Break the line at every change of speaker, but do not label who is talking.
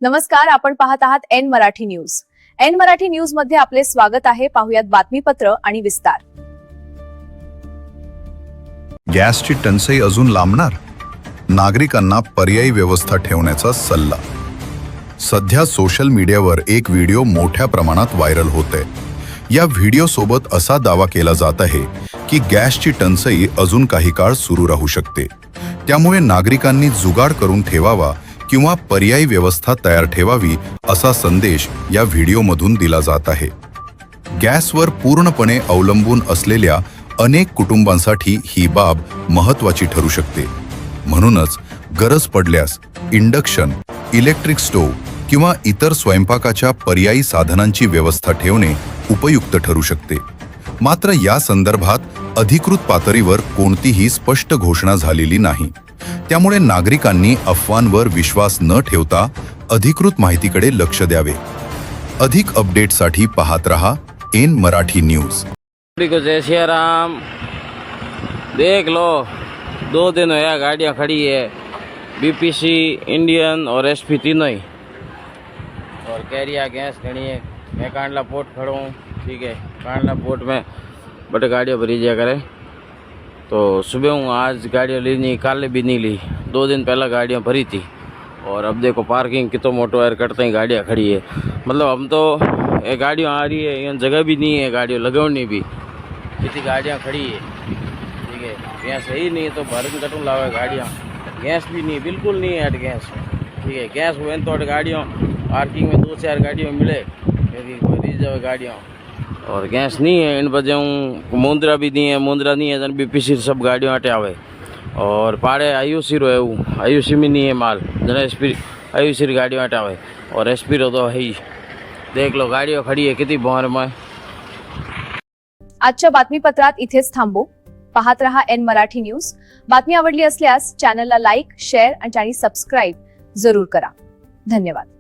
नमस्कार, आपण पाहत आहात N Marathi news. N Marathi news मध्ये आपले स्वागत आहे. पाहुयात बातमीपत्र आणि विस्तार.
गॅसची टंचाई अजून लांबणार? नागरिकांना पर्यायी व्यवस्था ठेवण्याचा सल्ला. सध्या सोशल मीडियावर एक व्हिडिओ मोठ्या प्रमाणात व्हायरल होते. या व्हिडिओ सोबत असा दावा केला जात आहे की गॅसची टंचाई अजून काही काळ सुरू राहू शकते. त्यामुळे नागरिकांनी जुगाड करून ठेवावा किंवा पर्यायी व्यवस्था तयार ठेवावी असा संदेश या व्हिडिओमधून दिला जात आहे. गॅसवर पूर्णपणे अवलंबून असलेल्या अनेक कुटुंबांसाठी ही बाब महत्त्वाची ठरू शकते. म्हणूनच गरज पडल्यास इंडक्शन, इलेक्ट्रिक स्टोव्ह किंवा इतर स्वयंपाकाच्या पर्यायी साधनांची व्यवस्था ठेवणे उपयुक्त ठरू शकते. मात्र या संदर्भात अधिकृत पातळीवर कोणतीही स्पष्ट घोषणा झालेली नाही. त्यामुळे नागरिकांनी अफवांवर विश्वास न ठेवता अधिकृत माहितीकडे लक्ष द्यावे. अधिक अपडेटसाठी पाहत रहा एन मराठी न्यूज.
जय श्री राम. देख लो, 2 दिन हुआ गाड़ियाँ खड़ी है, बीपीसी, इंडियन और एसपी तीनों ही, और कैरिया गैस खड़ी है. मैं कांडला पोर्ट खड़ा हूँ. ठीक है, कांडला पोर्ट में बड़े गाड़ियाँ भरी जाया करे. तो सुबह हूँ आज गाड़ियाँ ली नहीं, कल भी नहीं ली. 2 दिन पहला गाड़ियाँ भरी थी और अब देखो पार्किंग कितो मोटो एयर करते ही गाड़ियाँ खड़ी है. मतलब हम तो ये गाड़ियाँ आ रही है, यहाँ जगह भी नहीं है गाड़ियों लगाने भी, कितनी गाड़ियाँ खड़ी है. ठीक है, यहाँ सही नहीं है तो भरन कटूँ लावे गाड़ियाँ. गैस भी नहीं, बिल्कुल नहीं है गैस. ठीक है, गैस हुए तो गाड़ियों पार्किंग में 2-4 गाड़ियों मिले क्योंकि कोई रिजर्व गाड़ियों, और गैस नहीं है. इन बजे हूँ मुंद्रा भी नहीं है, मुंद्रा नहीं है जन बीपीसी सब गाड़ियों हटे आवे. और पाड़े आयुसी रो है, आयुसी में नहीं है माल जन एसपी आयुसी गाड़ियों हटे आवे, और एसपी रो तो है ही. देख लो गाड़ियों खड़ी है किती बहर में.
आजच्या बातमीपत्रात इथेच थांबू. पाहत रहा एन मराठी न्यूज. बातमी आवडली असल्यास चॅनलला लाईक, शेअर आणि सबस्क्राईब जरूर करा. धन्यवाद.